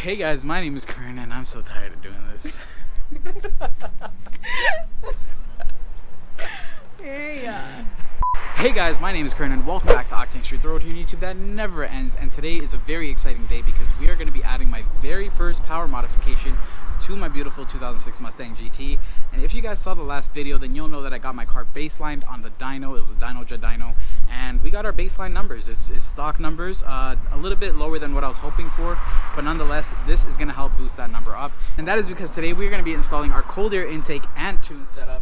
Hey guys, my name is Kern and I'm so tired of doing this. Hey guys, my name is Kern and welcome back to Octane Street, the road here on YouTube that never ends. And today is a very exciting day because we are going to be adding my very first power modification to my beautiful 2006 Mustang GT. And if you guys saw the last video, then you'll know that I got my car baselined on the dyno. It was a dyno, and we got our baseline numbers. It's stock numbers, a little bit lower than what I was hoping for, but nonetheless, this is going to help boost that number up. And that is because today we're going to be installing our cold air intake and tune setup.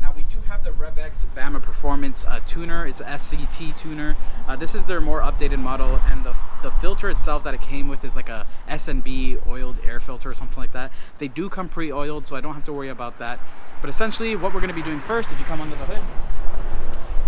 Now we do have the RevX Bama Performance tuner. It's a SCT tuner. This is their more updated model, and the filter itself that it came with is like a SNB oiled air filter or something like that. They do come pre-oiled, so I don't have to worry about that. But essentially what we're going to be doing first, if you come under the hood,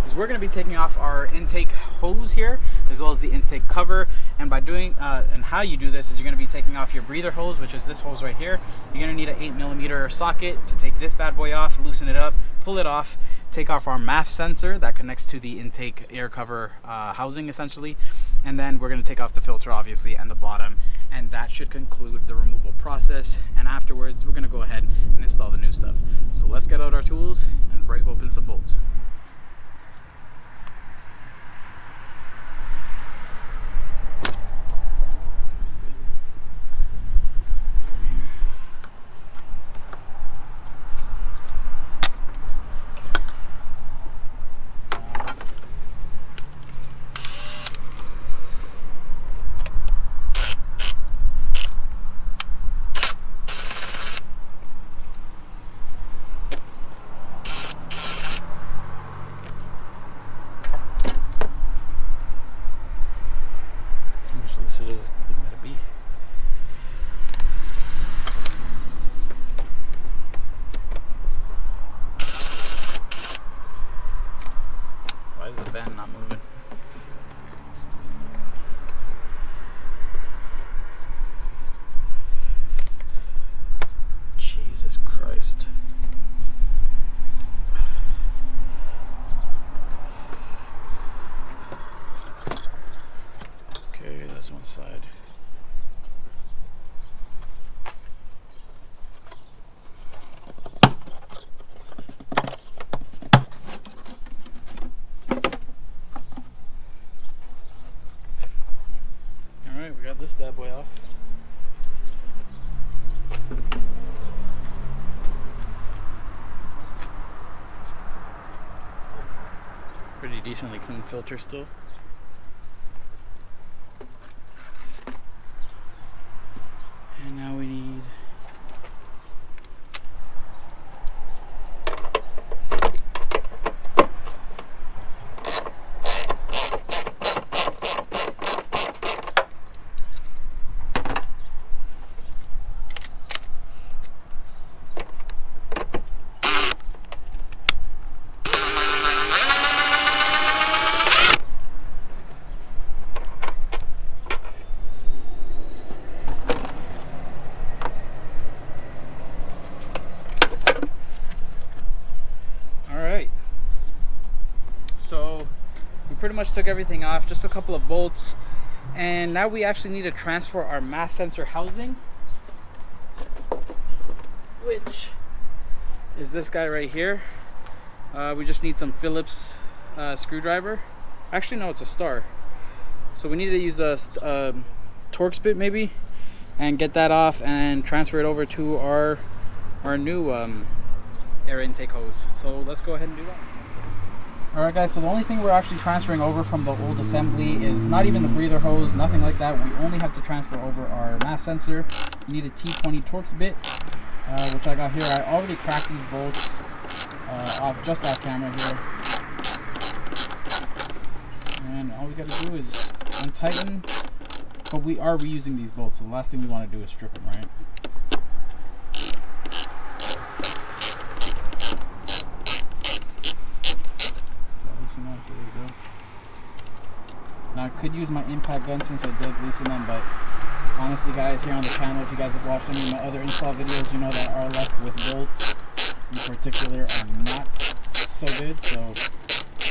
is we're going to be taking off our intake hose here, as well as the intake cover. And by doing and how you do this is you're going to be taking off your breather hose, which is this hose right here. You're going to need an 8mm socket to take this bad boy off, loosen it up, pull it off, take off our MAF sensor that connects to the intake air cover housing essentially, and then we're going to take off the filter obviously and the bottom, and that should conclude the removal process. And afterwards we're going to go ahead and install the new stuff. So let's get out our tools and break open some bolts. So just look at it be. Why is the band not moving? Jesus Christ. Okay, that's one side. Alright, we got this bad boy off. Pretty decently clean filter still. And now we need So we pretty much took everything off, just a couple of bolts, and now we actually need to transfer our MAF sensor housing, which is this guy right here. We just need some Phillips screwdriver. Actually no, it's a star. So we need to use a Torx bit maybe and get that off and transfer it over to our new air intake hose. So let's go ahead and do that. Alright guys, so the only thing we're actually transferring over from the old assembly is not even the breather hose, nothing like that. We only have to transfer over our MAF sensor. You need a T20 Torx bit, which I got here. I already cracked these bolts just off camera here. And all we got to do is untighten, but we are reusing these bolts, so the last thing we want to do is strip them, right? Now I could use my impact gun since I did loosen them, but honestly guys, here on the channel, if you guys have watched any of my other install videos, you know that our luck with bolts in particular are not so good, so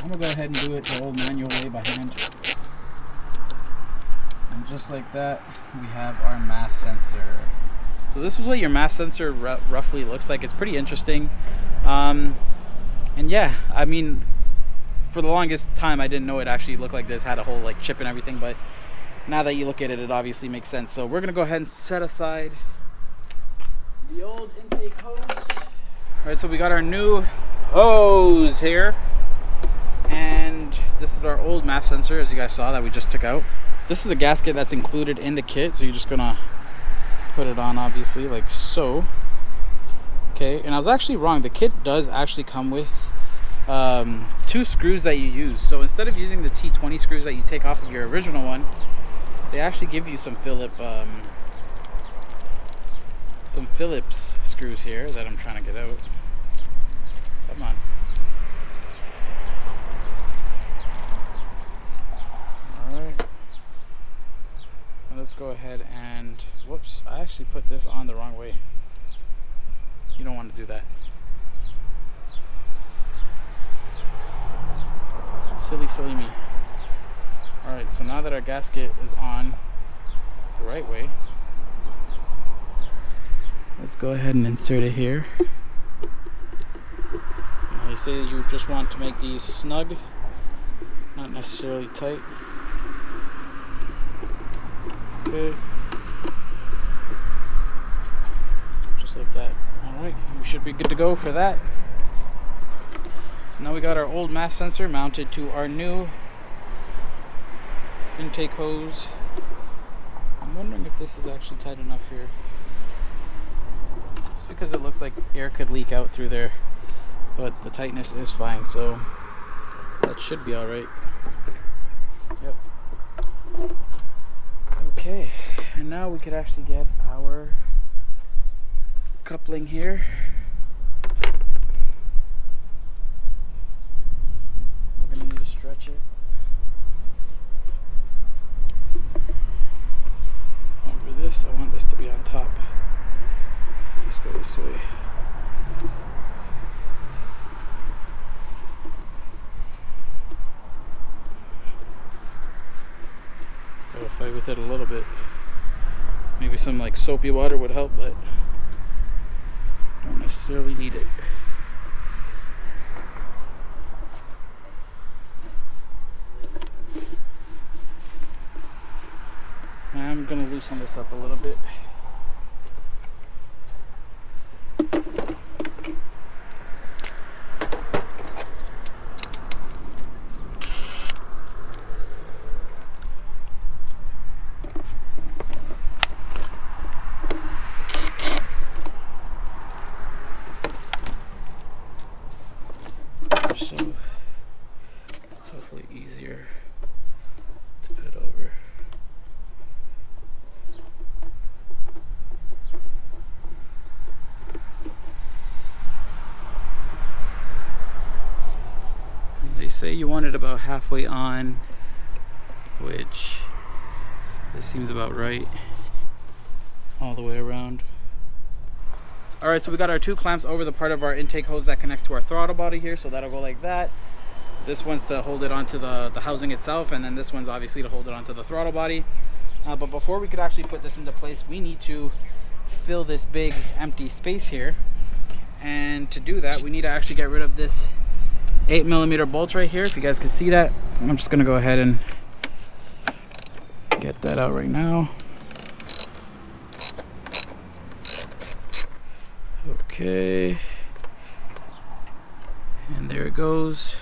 I'm gonna go ahead and do it the old manual way by hand. And just like that, we have our mass sensor. So this is what your mass sensor roughly looks like. It's pretty interesting. And yeah, I mean, for the longest time I didn't know it actually looked like this, had a whole like chip and everything, but now that you look at it, it obviously makes sense. So we're gonna go ahead and set aside the old intake hose. All right, so we got our new hose here, and this is our old MAF sensor, as you guys saw, that we just took out. This is a gasket that's included in the kit, so you're just gonna put it on, obviously, like so. Okay, and I was actually wrong. The kit does actually come with 2 screws that you use. So instead of using the T20 screws that you take off of your original one, they actually give you some Phillips screws here that I'm trying to get out. Come on. Alright. Let's go ahead and, whoops, I actually put this on the wrong way. You don't want to do that. Silly me. Alright, so now that our gasket is on the right way, let's go ahead and insert it here. They say that you just want to make these snug, not necessarily tight. Okay. Just like that. Alright, we should be good to go for that. So now we got our old mass sensor mounted to our new intake hose. I'm wondering if this is actually tight enough here. Just because it looks like air could leak out through there, but the tightness is fine, so that should be alright. Yep. Okay, and now we could actually get our coupling here. We're going to need to stretch it over this. I want this to be on top. Let's go this way. Gotta fight with it a little bit. Maybe some like soapy water would help, but don't necessarily need it. I'm gonna loosen this up a little bit. So it's hopefully easier to put over. They say you want it about halfway on, which this seems about right all the way around. Alright, so we got our 2 clamps over the part of our intake hose that connects to our throttle body here, so that'll go like that. This one's to hold it onto the housing itself, and then this one's obviously to hold it onto the throttle body. But before we could actually put this into place, we need to fill this big empty space here. And to do that, we need to actually get rid of this 8mm bolt right here. If you guys can see that, I'm just gonna go ahead and get that out right now. Okay, and there it goes.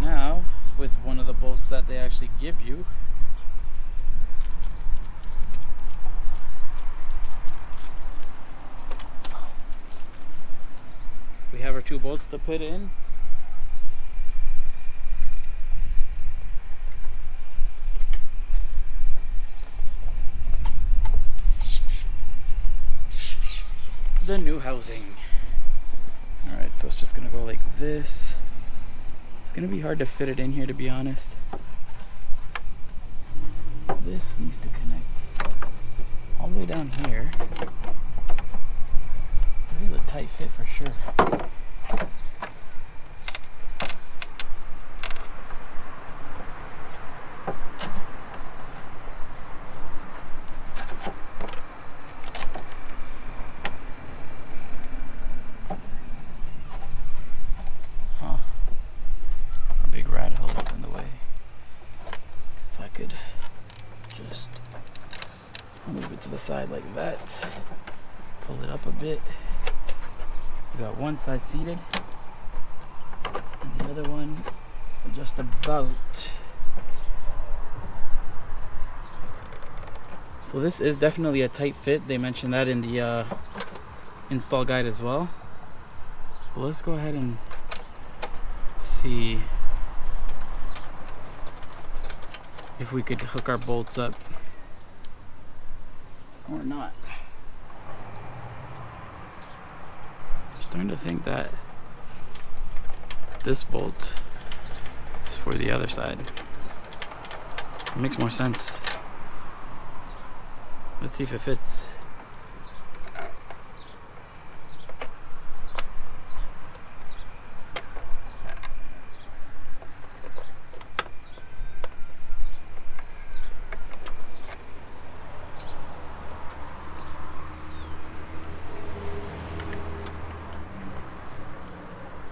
Now, with one of the bolts that they actually give you, we have our 2 bolts to put in. The new housing. Alright, so it's just gonna go like this. It's gonna be hard to fit it in here, to be honest. This needs to connect all the way down here. This is a tight fit for sure. could just move it to the side like that, pull it up a bit. We got one side seated and the other one just about. So this is definitely a tight fit. They mentioned that in the install guide as well. But let's go ahead and see if we could hook our bolts up or not. I'm starting to think that this bolt is for the other side. It makes more sense. Let's see if it fits.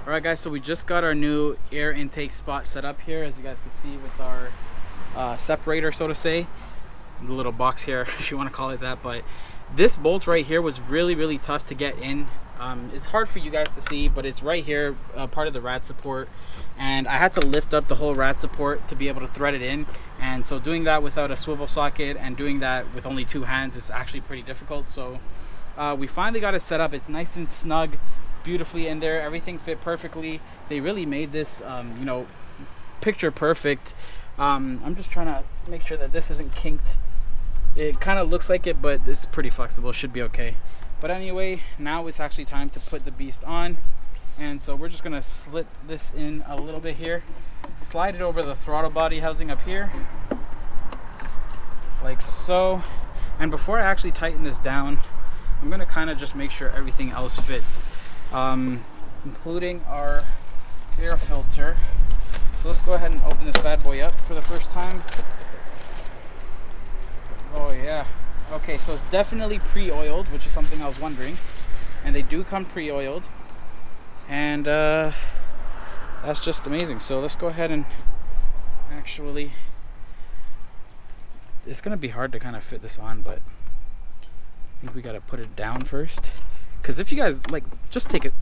Alright guys, so we just got our new air intake spot set up here, as you guys can see, with our separator, so to say. The little box here, if you want to call it that. But this bolt right here was really tough to get in. It's hard for you guys to see, but it's right here, part of the rad support, and I had to lift up the whole rad support to be able to thread it in. And so doing that without a swivel socket and doing that with only two hands is actually pretty difficult. So we finally got it set up. It's nice and snug, beautifully in there. Everything fit perfectly. They really made this you know, picture perfect. I'm just trying to make sure that this isn't kinked. It kind of looks like it, but it's pretty flexible. It should be okay. But anyway, now it's actually time to put the beast on. And so we're just gonna slip this in a little bit here, slide it over the throttle body housing up here like so. And before I actually tighten this down, I'm gonna kind of just make sure everything else fits, including our air filter. So let's go ahead and open this bad boy up for the first time. Oh yeah. Okay, so it's definitely pre-oiled, which is something I was wondering. And they do come pre-oiled. And that's just amazing. So let's go ahead and actually, it's gonna be hard to kind of fit this on, but I think we gotta put it down first. Because if you guys like, just take it.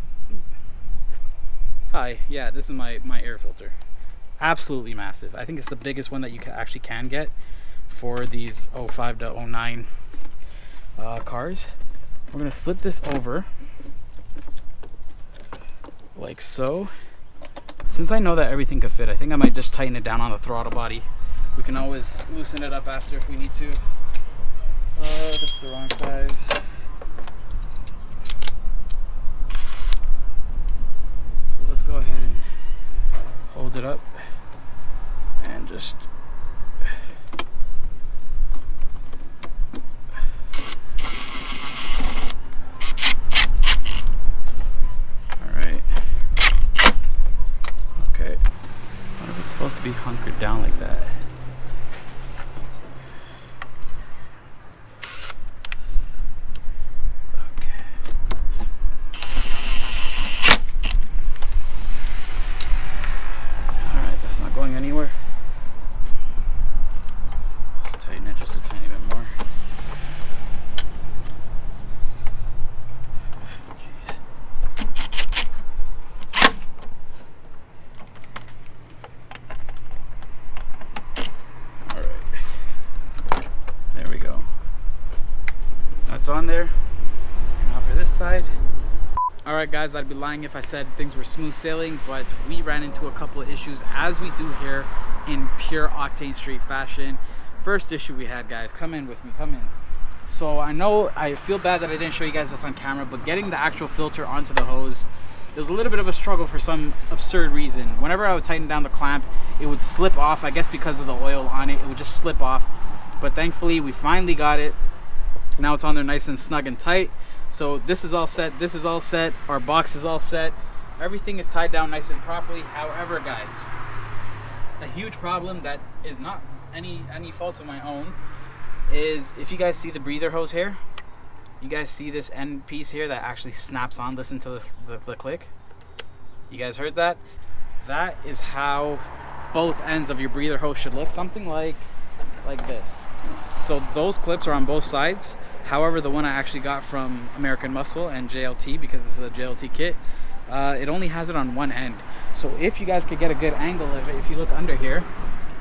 Hi, yeah, this is my air filter. Absolutely massive. I think it's the biggest one that you actually can get for these 05 to 09 cars. We're gonna slip this over like so. Since I know that everything could fit, I think I might just tighten it down on the throttle body. We can always loosen it up after if we need to. This is the wrong size. So let's go ahead and hold it up and just supposed to be hunkered down like that. Okay. Alright, that's not going anywhere. Let's tighten it just a tiny bit more. On there. Now for this side. Alright guys, I'd be lying if I said things were smooth sailing, but we ran into a couple of issues, as we do here in pure Octane Street fashion. First issue we had, guys, come in with me, come in. So I know I feel bad that I didn't show you guys this on camera, but getting the actual filter onto the hose, it was a little bit of a struggle for some absurd reason. Whenever I would tighten down the clamp, it would slip off. I guess because of the oil on it, it would just slip off. But thankfully we finally got it. Now it's on there nice and snug and tight. So this is all set, this is all set, our box is all set, everything is tied down nice and properly. However, guys, a huge problem that is not any fault of my own is, if you guys see the breather hose here, you guys see this end piece here that actually snaps on. Listen to the click. You guys heard that? That is how both ends of your breather hose should look. Something like like this. So those clips are on both sides. However, the one I actually got from American Muscle and JLT, because this is a JLT kit, it only has it on one end. So if you guys could get a good angle of it, if you look under here,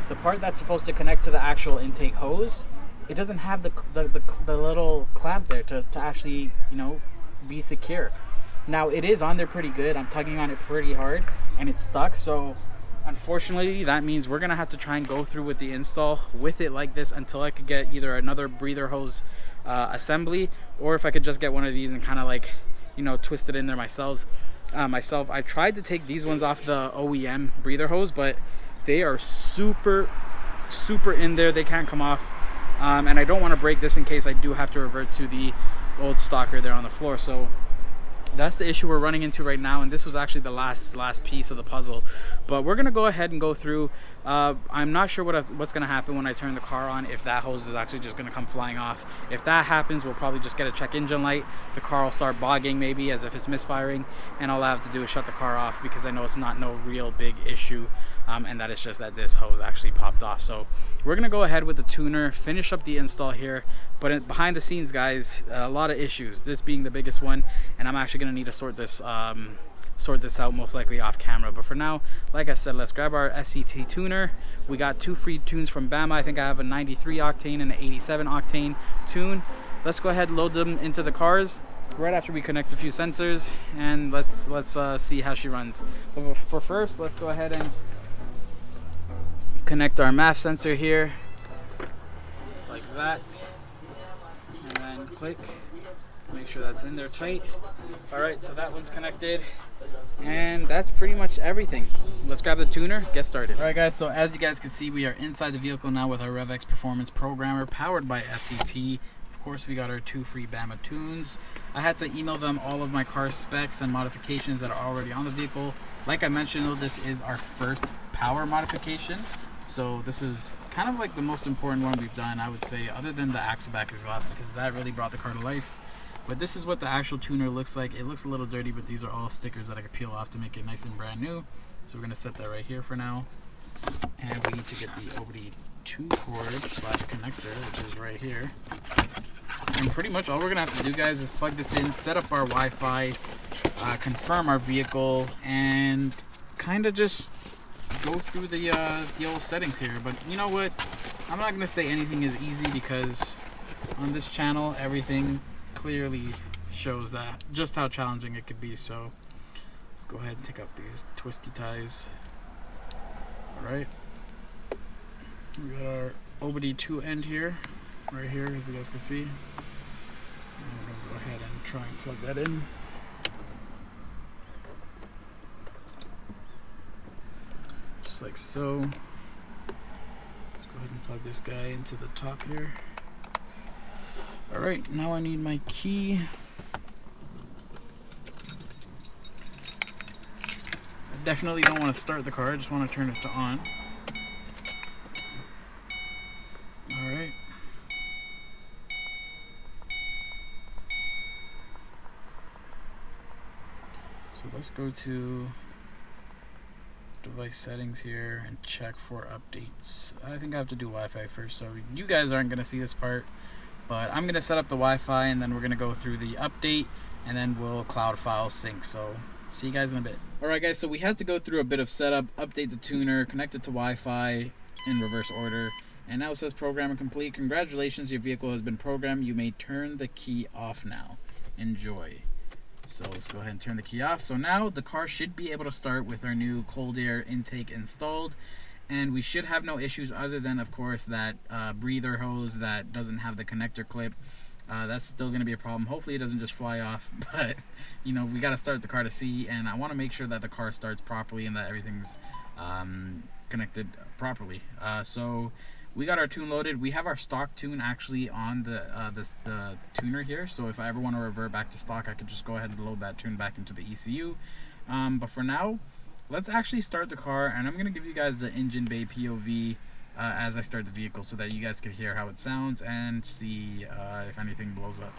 the part that's supposed to connect to the actual intake hose, it doesn't have the little clamp there to actually, you know, be secure. Now it is on there pretty good. I'm tugging on it pretty hard and it's stuck. So unfortunately, that means we're gonna have to try and go through with the install with it like this until I could get either another breather hose assembly, or if I could just get one of these and kind of like, you know, twist it in there myself. I tried to take these ones off the OEM breather hose, but they are super in there. They can't come off, and I don't want to break this in case I do have to revert to the old stocker there on the floor. So that's the issue we're running into right now, and this was actually the last piece of the puzzle. But we're gonna go ahead and go through. I'm not sure what's gonna happen when I turn the car on, if that hose is actually just gonna come flying off. If that happens, we'll probably just get a check engine light. The car will start bogging maybe as if it's misfiring, and all I have to do is shut the car off, because I know it's not no real big issue, and that it's just that this hose actually popped off. So we're gonna go ahead with the tuner, finish up the install here. But behind the scenes, guys, a lot of issues, this being the biggest one, and I'm actually gonna need to sort this out most likely off camera. But for now, like I said, let's grab our SCT tuner. We got 2 free tunes from Bama. I think I have a 93 octane and an 87 octane tune. Let's go ahead and load them into the cars right after we connect a few sensors, and let's see how she runs. But for first, let's go ahead and connect our MAF sensor here like that, and then click, make sure that's in there tight. All right, so that one's connected, and that's pretty much everything. Let's grab the tuner, get started. All right, guys, so as you guys can see, we are inside the vehicle now with our RevX Performance programmer powered by SCT. Of course, we got our 2 free Bama tunes. I had to email them all of my car specs and modifications that are already on the vehicle. Like I mentioned, though, this is our first power modification, so this is kind of like the most important one we've done, I would say, other than the axle back exhaust, because that really brought the car to life. But this is what the actual tuner looks like. It looks a little dirty, but these are all stickers that I could peel off to make it nice and brand new. So we're gonna set that right here for now. And we need to get the OBD2 cord / connector, which is right here. And pretty much all we're gonna have to do, guys, is plug this in, set up our Wi-Fi, confirm our vehicle, and kind of just go through the old settings here. But you know what? I'm not gonna say anything is easy, because on this channel, everything clearly shows that just how challenging it could be. So let's go ahead and take off these twisty ties. All right, we got our OBD2 end here, right here, as you guys can see. And we're gonna go ahead and try and plug that in. Just like so. Let's go ahead and plug this guy into the top here. All right, now I need my key. I definitely don't want to start the car, I just want to turn it to on. All right. So let's go to device settings here and check for updates. I think I have to do Wi-Fi first, so you guys aren't gonna see this part, but I'm gonna set up the Wi-Fi, and then we're gonna go through the update, and then we'll cloud file sync. So see you guys in a bit. All right, guys, so we had to go through a bit of setup, update the tuner, connect it to Wi-Fi in reverse order, and now it says programming complete. Congratulations, your vehicle has been programmed. You may turn the key off now. Enjoy. So let's go ahead and turn the key off. So now the car should be able to start with our new cold air intake installed, and we should have no issues other than, of course, that breather hose that doesn't have the connector clip. That's still going to be a problem. Hopefully it doesn't just fly off, but you know, we got to start the car to see, and I want to make sure that the car starts properly and that everything's connected properly. So we got our tune loaded. We have our stock tune actually on the tuner here, so if I ever want to revert back to stock, I could just go ahead and load that tune back into the ECU. But for now, let's actually start the car, and I'm going to give you guys the engine bay POV as I start the vehicle, so that you guys can hear how it sounds and see if anything blows up.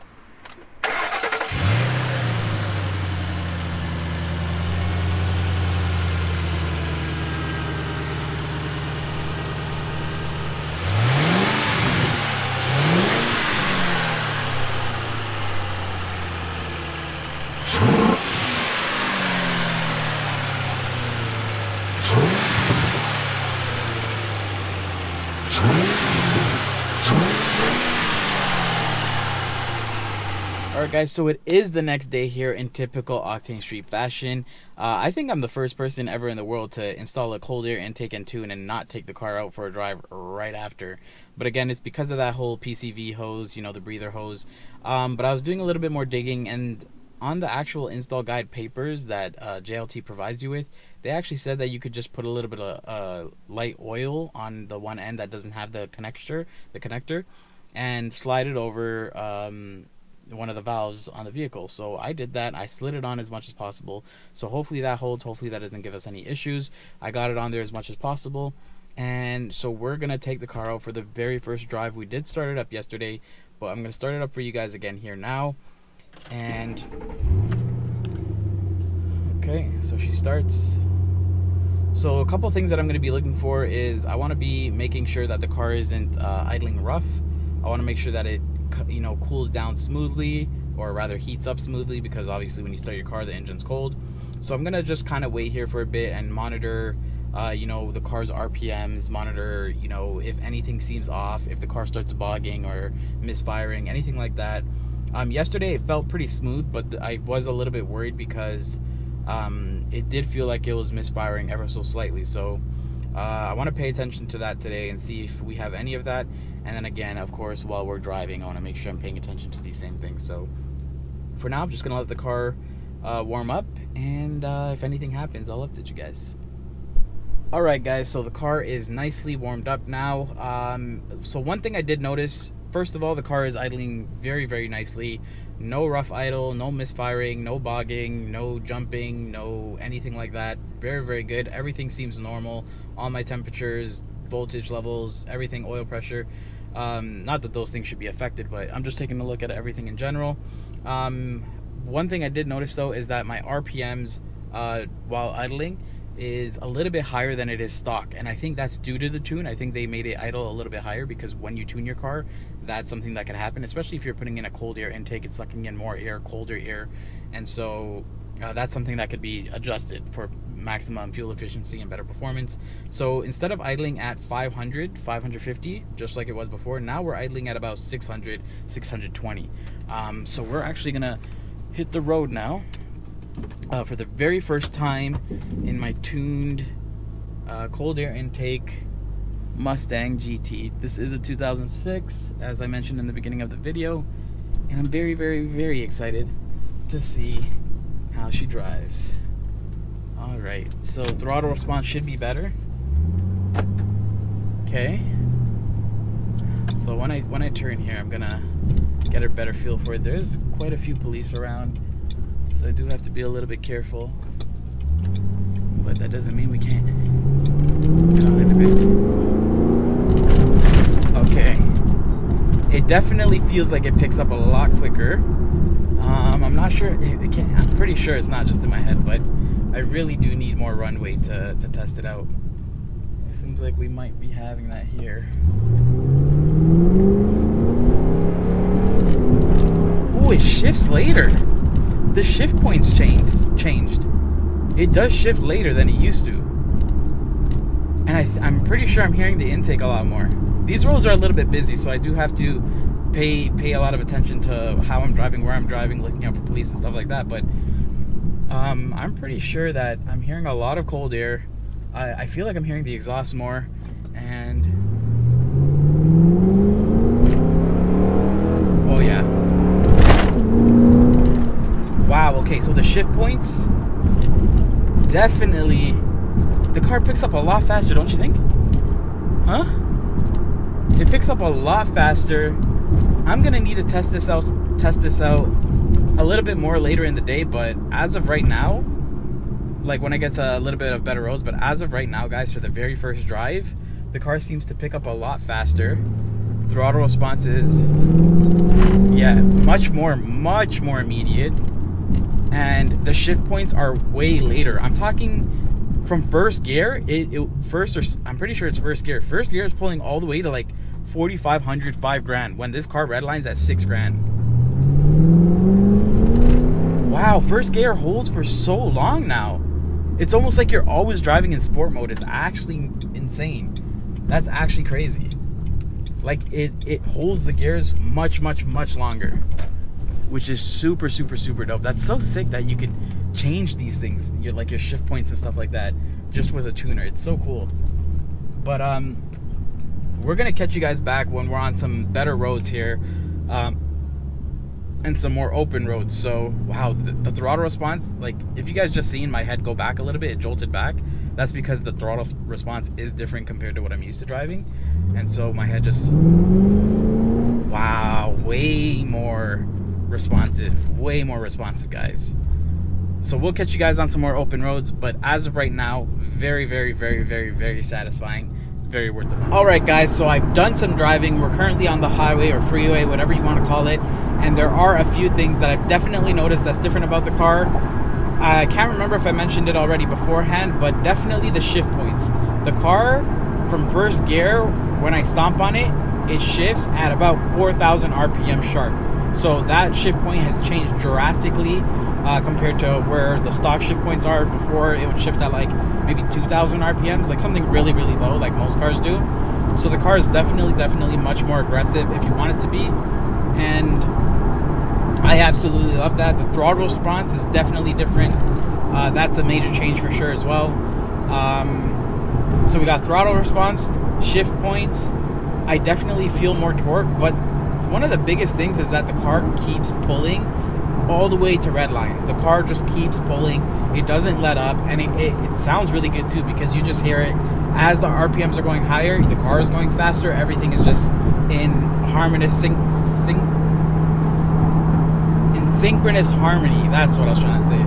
Alright guys, so it is the next day here in typical Octane Street fashion. I think I'm the first person ever in the world to install a cold air intake and tune and not take the car out for a drive right after. But again, it's because of that whole PCV hose, you know, the breather hose. But I was doing a little bit more digging, and on the actual install guide papers that JLT provides you with, they actually said that you could just put a little bit of light oil on the one end that doesn't have the connector, and slide it over one of the valves on the vehicle. So I did that. I slid it on as much as possible. So hopefully that holds. Hopefully that doesn't give us any issues. I got it on there as much as possible. And so we're going to take the car out for the very first drive. We did start it up yesterday, but I'm going to start it up for you guys again here now. And okay, so she starts. So a couple things that I'm going to be looking for is I want to be making sure that the car isn't idling rough. I want to make sure that it, you know, cools down smoothly, or rather heats up smoothly, because obviously when you start your car the engine's cold. So I'm gonna just kind of wait here for a bit and monitor you know, the car's RPMs, monitor, you know, if anything seems off, if the car starts bogging or misfiring, anything like that. Yesterday it felt pretty smooth, but I was a little bit worried because it did feel like it was misfiring ever so slightly. So I want to pay attention to that today and see if we have any of that. And then again, of course, while we're driving, I want to make sure I'm paying attention to these same things. So for now, I'm just going to let the car warm up, and if anything happens, I'll update you guys. Alright guys, so the car is nicely warmed up now. So one thing I did notice, first of all, the car is idling very, very nicely. No rough idle, no misfiring, no bogging, no jumping, no anything like that. Very, very good. Everything seems normal. All my temperatures, voltage levels, everything, oil pressure. Not that those things should be affected, but I'm just taking a look at everything in general. One thing I did notice though is that my RPMs while idling is a little bit higher than it is stock, and I think that's due to the tune. I think they made it idle a little bit higher because when you tune your car, that's something that can happen, especially if you're putting in a cold air intake. It's sucking in more air, colder air, and so that's something that could be adjusted for maximum fuel efficiency and better performance. So instead of idling at 500, 550, just like it was before, now we're idling at about 600, 620. So we're actually gonna hit the road now. For the very first time in my tuned cold air intake Mustang GT. This is a 2006, as I mentioned in the beginning of the video, and I'm very, very, very excited to see how she drives. Alright, so throttle response should be better. Okay. So when I turn here, I'm gonna get a better feel for it. There's quite a few police around, so I do have to be a little bit careful, but that doesn't mean we can't get on it a bit. Okay. It definitely feels like it picks up a lot quicker. I'm not sure, I'm pretty sure it's not just in my head, but I really do need more runway to test it out. It seems like we might be having that here. Ooh, it shifts later. The shift points changed. It does shift later than it used to. And I'm pretty sure I'm hearing the intake a lot more. These roads are a little bit busy, so I do have to pay a lot of attention to how I'm driving, where I'm driving, looking out for police and stuff like that. But I'm pretty sure that I'm hearing a lot of cold air. I feel like I'm hearing the exhaust more, and oh yeah. Wow, okay, so the shift points, definitely, the car picks up a lot faster, don't you think? Huh? It picks up a lot faster. I'm gonna need to test this out a little bit more later in the day, but as of right now, like when I get to a little bit of better roads, but as of right now, guys, for the very first drive, the car seems to pick up a lot faster. Throttle response is, yeah, much more immediate. And the shift points are way later. I'm talking from first gear. I'm pretty sure it's first gear. First gear is pulling all the way to like 4,500, 5 grand. When this car redlines at 6 grand. Wow, first gear holds for so long now. It's almost like you're always driving in sport mode. It's actually insane. That's actually crazy. Like it holds the gears much longer. which is super dope. That's so sick that you could change these things, your shift points and stuff like that, just with a tuner. It's so cool. But we're gonna catch you guys back when we're on some better roads here, and some more open roads. So wow, the throttle response, like if you guys just seen my head go back a little bit, it jolted back. That's because the throttle response is different compared to what I'm used to driving, and so my head just, wow, way more responsive, guys. So we'll catch you guys on some more open roads, but as of right now, very satisfying, very worth it. All right guys, so I've done some driving. We're currently on the highway or freeway, whatever you want to call it, and there are a few things that I've definitely noticed that's different about the car. I can't remember if I mentioned it already beforehand, but definitely the shift points. The car, from first gear, when I stomp on it, it shifts at about 4,000 RPM sharp. So that shift point has changed drastically compared to where the stock shift points are. Before, it would shift at like maybe 2,000 RPMs, like something really low, like most cars do. So the car is definitely much more aggressive if you want it to be, and I absolutely love that. The throttle response is definitely different. That's a major change for sure as well. So we got throttle response, shift points. I definitely feel more torque, but one of the biggest things is that the car keeps pulling all the way to red line. The car just keeps pulling. It doesn't let up, and it sounds really good too, because you just hear it as the RPMs are going higher, the car is going faster, everything is just in harmonious synchronous harmony. That's what I was trying to say.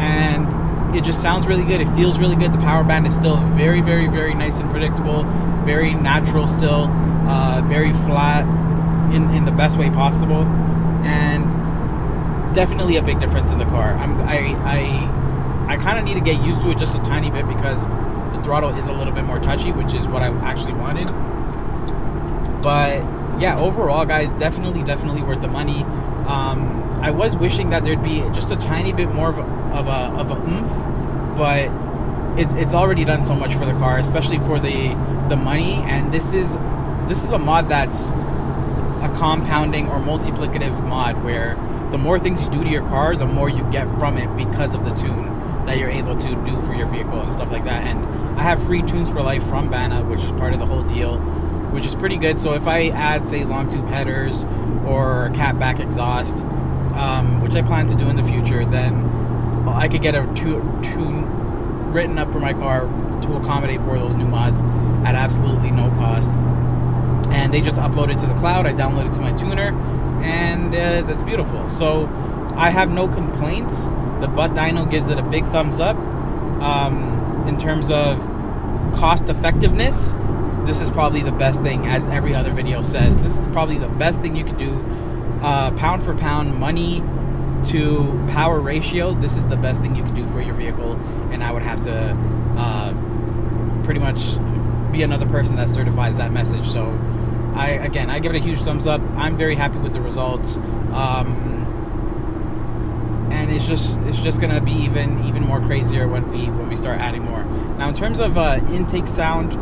And it just sounds really good. It feels really good. The power band is still very nice and predictable, very natural still, very flat in the best way possible, and definitely a big difference in the car. I kind of need to get used to it just a tiny bit, because the throttle is a little bit more touchy, which is what I actually wanted. But yeah, overall guys, definitely worth the money. I was wishing that there'd be just a tiny bit more of a oomph, but it's already done so much for the car, especially for the money. And this is a mod that's a compounding or multiplicative mod, where the more things you do to your car, the more you get from it because of the tune that you're able to do for your vehicle and stuff like that. And I have free tunes for life from Bama, which is part of the whole deal, which is pretty good. So if I add, say, long tube headers or cat back exhaust, which I plan to do in the future, then I could get a tune written up for my car to accommodate for those new mods at absolutely no cost. And they just upload it to the cloud. I download it to my tuner, and that's beautiful. So I have no complaints. The Butt Dyno gives it a big thumbs up. In terms of cost effectiveness, this is probably the best thing, as every other video says. This is probably the best thing you could do. Pound for pound, money to power ratio, this is the best thing you could do for your vehicle. And I would have to pretty much be another person that certifies that message. So I give it a huge thumbs up. I'm very happy with the results, and it's just gonna be even more crazier when we start adding more. Now in terms of intake sound,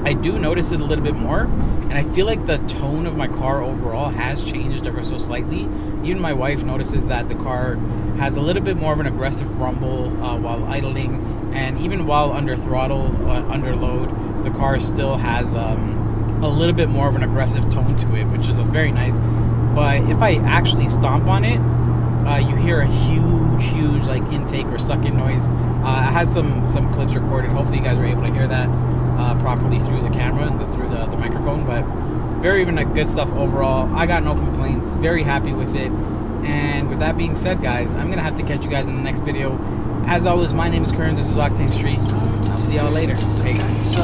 I do notice it a little bit more, and I feel like the tone of my car overall has changed ever so slightly. Even my wife notices that the car has a little bit more of an aggressive rumble while idling, and even while under throttle, under load, the car still has a little bit more of an aggressive tone to it, which is very nice. But if I actually stomp on it, you hear a huge like intake or suck-in noise. I had some clips recorded. Hopefully you guys were able to hear that properly through the camera and through the microphone. But very good stuff overall. I got no complaints. Very happy with it. And with that being said, guys, I'm gonna have to catch you guys in the next video. As always, my name is Kern. This is Octane Street. I'll see y'all later. Peace.